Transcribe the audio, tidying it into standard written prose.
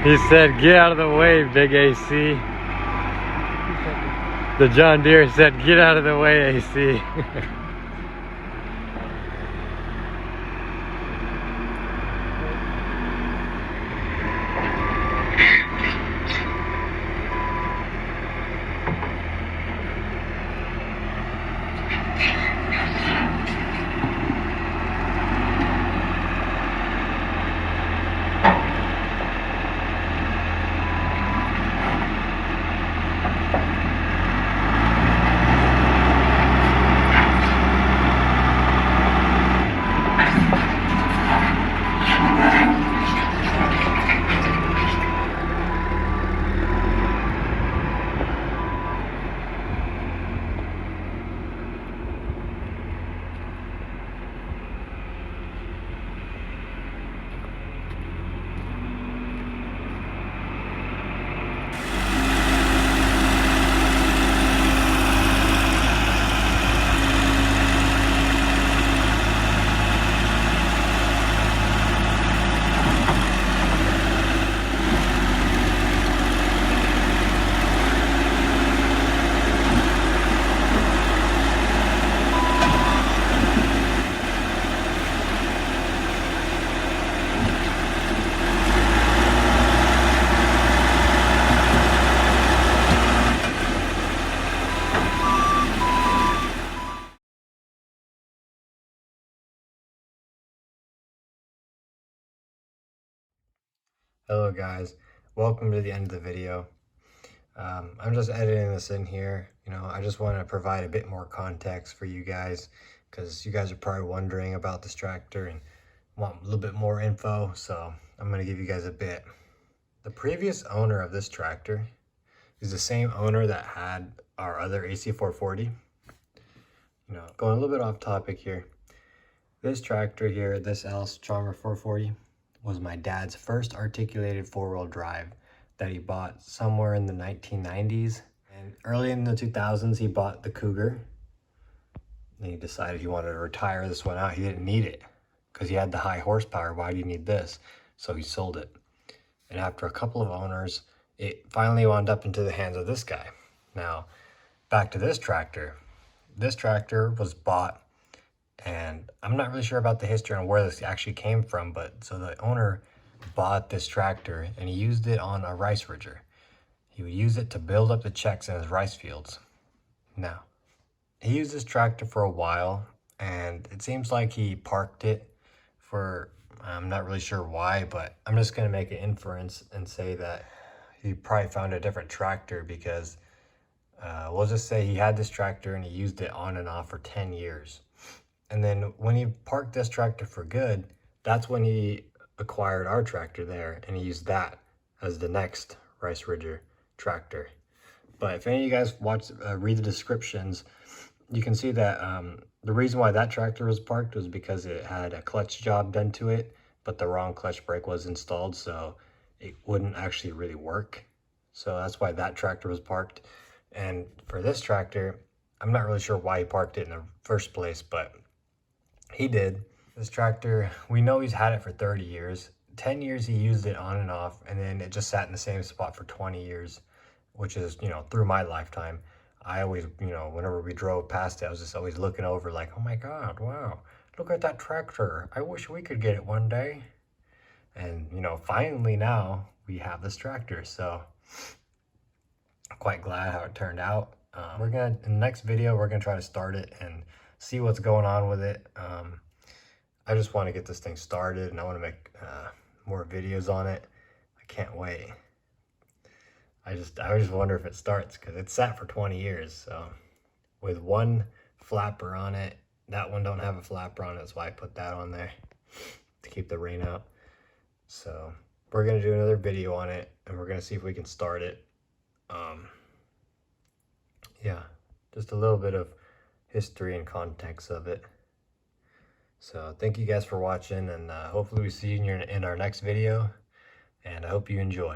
He said, get out of the way, big AC. The John Deere said, get out of the way, AC. Hello guys, welcome to the end of the video. I'm just editing this in here. I just want to provide a bit more context for you guys because you guys are probably wondering about this tractor and want a little bit more info, so I'm going to give you guys a bit. The previous owner of this tractor is the same owner that had our other AC440. Going a little bit off topic here. This tractor here, this Allis Chalmers 440, was my dad's first articulated four-wheel drive that he bought somewhere in the 1990s. And early in the 2000s, he bought the Cougar. And he decided he wanted to retire this one out. He didn't need it because he had the high horsepower. Why do you need this? So he sold it. And after a couple of owners, it finally wound up into the hands of this guy. Now, back to this tractor. This tractor was bought, and I'm not really sure about the history on where this actually came from, but so the owner bought this tractor and he used it on a rice ridger. He would use it to build up the checks in his rice fields. Now, he used this tractor for a while, and it seems like he parked it for, I'm not really sure why, but I'm just going to make an inference and say that he probably found a different tractor because we'll just say he had this tractor and he used it on and off for 10 years. And then when he parked this tractor for good, that's when he acquired our tractor there, and he used that as the next rice ridger tractor. But if any of you guys read the descriptions, you can see that the reason why that tractor was parked was because it had a clutch job done to it, but the wrong clutch brake was installed, so it wouldn't actually really work. So that's why that tractor was parked. And for this tractor, I'm not really sure why he parked it in the first place, but he did. This tractor, we know he's had it for 30 years. 10 years he used it on and off, and then it just sat in the same spot for 20 years, which is, through my lifetime. I always, whenever we drove past it, I was just always looking over like, oh my God, wow, look at that tractor. I wish we could get it one day. And, finally now we have this tractor. So I'm quite glad how it turned out. In the next video, we're going to try to start it and see what's going on with it. I just want to get this thing started, and I want to make more videos on it. I can't wait. I just wonder if it starts, because it sat for 20 years. So with one flapper on it, that one don't have a flapper on it. That's why I put that on there to keep the rain out. So we're going to do another video on it, and we're going to see if we can start it. Yeah, just a little bit of history and context of it. So thank you guys for watching, and hopefully we see you in our next video, and I hope you enjoy.